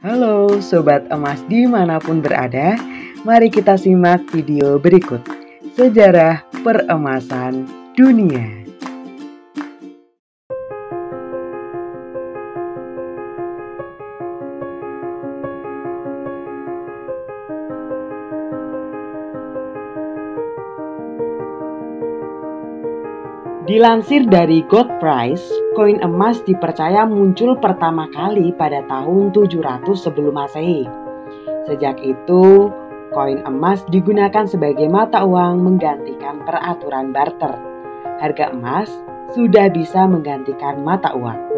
Halo Sobat Emas dimanapun berada, mari kita simak video berikut Sejarah Peremasan Dunia. Dilansir dari Gold Price, koin emas dipercaya muncul pertama kali pada tahun 700 sebelum Masehi. Sejak itu, koin emas digunakan sebagai mata uang menggantikan peraturan barter. Harga emas sudah bisa menggantikan mata uang.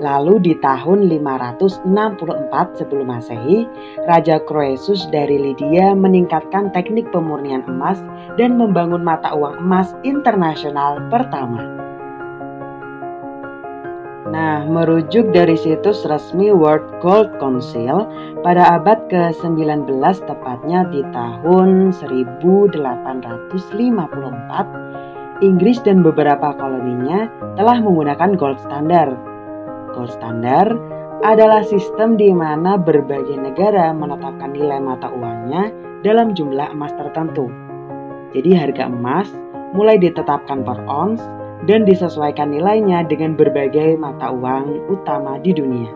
Lalu di tahun 564 sebelum Masehi, Raja Croesus dari Lydia meningkatkan teknik pemurnian emas dan membangun mata uang emas internasional pertama. Nah, merujuk dari situs resmi World Gold Council pada abad ke-19, tepatnya di tahun 1854, Inggris dan beberapa koloninya telah menggunakan gold standard. Gold standard adalah sistem di mana berbagai negara menetapkan nilai mata uangnya dalam jumlah emas tertentu. Jadi harga emas mulai ditetapkan per ons dan disesuaikan nilainya dengan berbagai mata uang utama di dunia.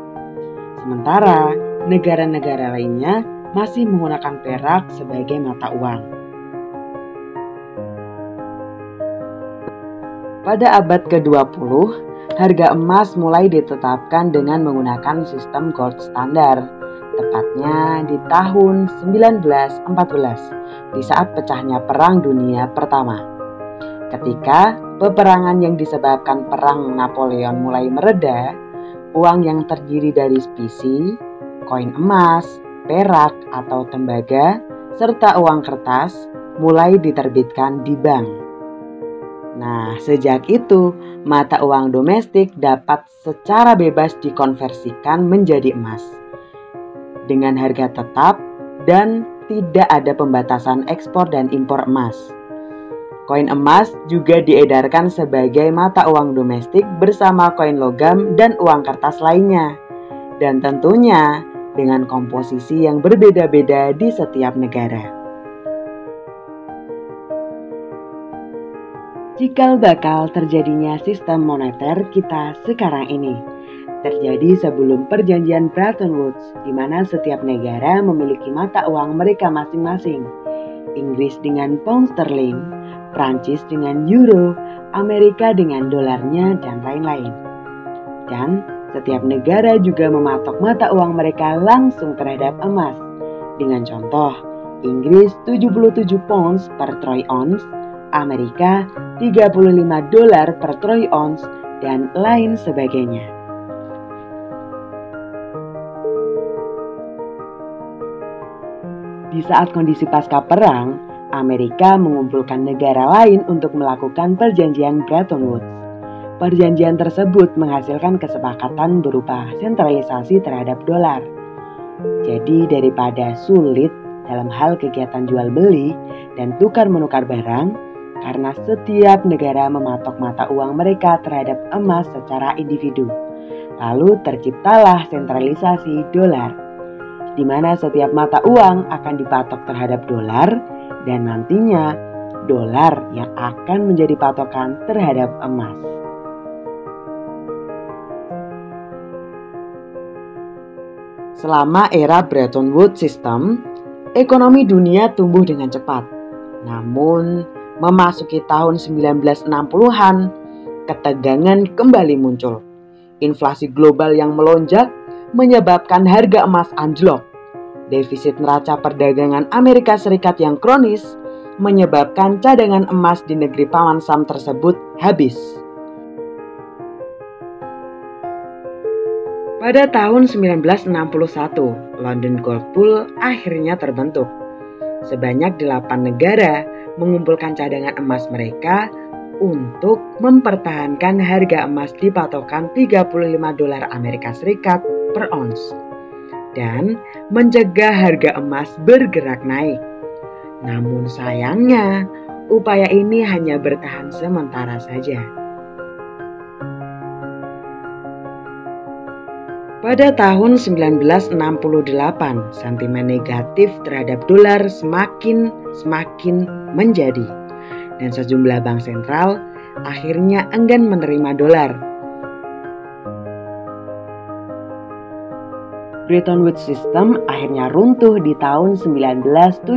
Sementara negara-negara lainnya masih menggunakan perak sebagai mata uang. Pada abad ke-20, harga emas mulai ditetapkan dengan menggunakan sistem gold standard, tepatnya di tahun 1914, di saat pecahnya Perang Dunia Pertama. Ketika peperangan yang disebabkan Perang Napoleon mulai mereda, uang yang terdiri dari specie, koin emas, perak atau tembaga, serta uang kertas mulai diterbitkan di bank. Nah, sejak itu, mata uang domestik dapat secara bebas dikonversikan menjadi emas dengan harga tetap dan tidak ada pembatasan ekspor dan impor emas. Koin emas juga diedarkan sebagai mata uang domestik bersama koin logam dan uang kertas lainnya, dan tentunya dengan komposisi yang berbeda-beda di setiap negara. Cikal bakal terjadinya sistem moneter kita sekarang ini terjadi sebelum perjanjian Bretton Woods, di mana setiap negara memiliki mata uang mereka masing-masing. Inggris dengan pound sterling, Prancis dengan euro, Amerika dengan dolarnya, dan lain-lain. Dan setiap negara juga mematok mata uang mereka langsung terhadap emas. Dengan contoh, Inggris 77 pounds per troy ounce, Amerika $35 per troy ounce, dan lain sebagainya. Di saat kondisi pasca perang, Amerika mengumpulkan negara lain untuk melakukan perjanjian Bretton Woods. Perjanjian tersebut menghasilkan kesepakatan berupa sentralisasi terhadap dolar. Jadi daripada sulit dalam hal kegiatan jual beli dan tukar menukar barang, karena setiap negara mematok mata uang mereka terhadap emas secara individu. Lalu terciptalah sentralisasi dolar, di mana setiap mata uang akan dipatok terhadap dolar dan nantinya dolar yang akan menjadi patokan terhadap emas. Selama era Bretton Woods System, ekonomi dunia tumbuh dengan cepat. Namun, memasuki tahun 1960-an, ketegangan kembali muncul. Inflasi global yang melonjak menyebabkan harga emas anjlok. Defisit neraca perdagangan Amerika Serikat yang kronis menyebabkan cadangan emas di negeri Paman Sam tersebut habis. Pada tahun 1961, London Gold Pool akhirnya terbentuk. Sebanyak 8 negara mengumpulkan cadangan emas mereka untuk mempertahankan harga emas di patokan $35 Amerika Serikat per ons dan mencegah harga emas bergerak naik. Namun sayangnya, upaya ini hanya bertahan sementara saja. Pada tahun 1968, sentimen negatif terhadap dolar semakin menjadi, dan sejumlah bank sentral akhirnya enggan menerima dolar. Bretton Woods System akhirnya runtuh di tahun 1971.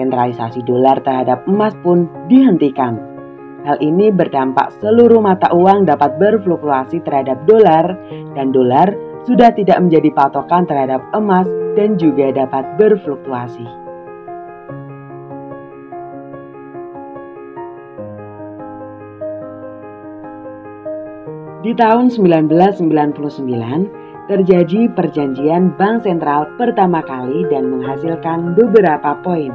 Sentralisasi dolar terhadap emas pun dihentikan. Hal ini berdampak seluruh mata uang dapat berfluktuasi terhadap dolar, dan dolar sudah tidak menjadi patokan terhadap emas dan juga dapat berfluktuasi. Di tahun 1999 terjadi perjanjian bank sentral pertama kali dan menghasilkan beberapa poin.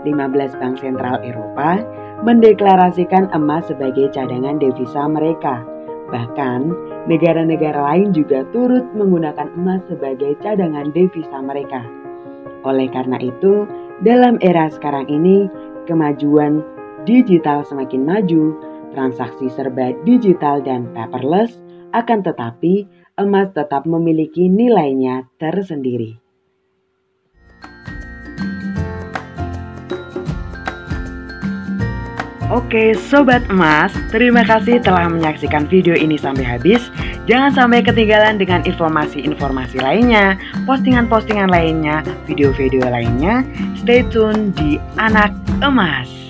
15 bank sentral Eropa mendeklarasikan emas sebagai cadangan devisa mereka. Bahkan, negara-negara lain juga turut menggunakan emas sebagai cadangan devisa mereka. Oleh karena itu, dalam era sekarang ini, kemajuan digital semakin maju, transaksi serba digital dan paperless, akan tetapi emas tetap memiliki nilainya tersendiri. Oke Sobat Emas, terima kasih telah menyaksikan video ini sampai habis. Jangan sampai ketinggalan dengan informasi-informasi lainnya, postingan-postingan lainnya, video-video lainnya. Stay tune di Anak Emas.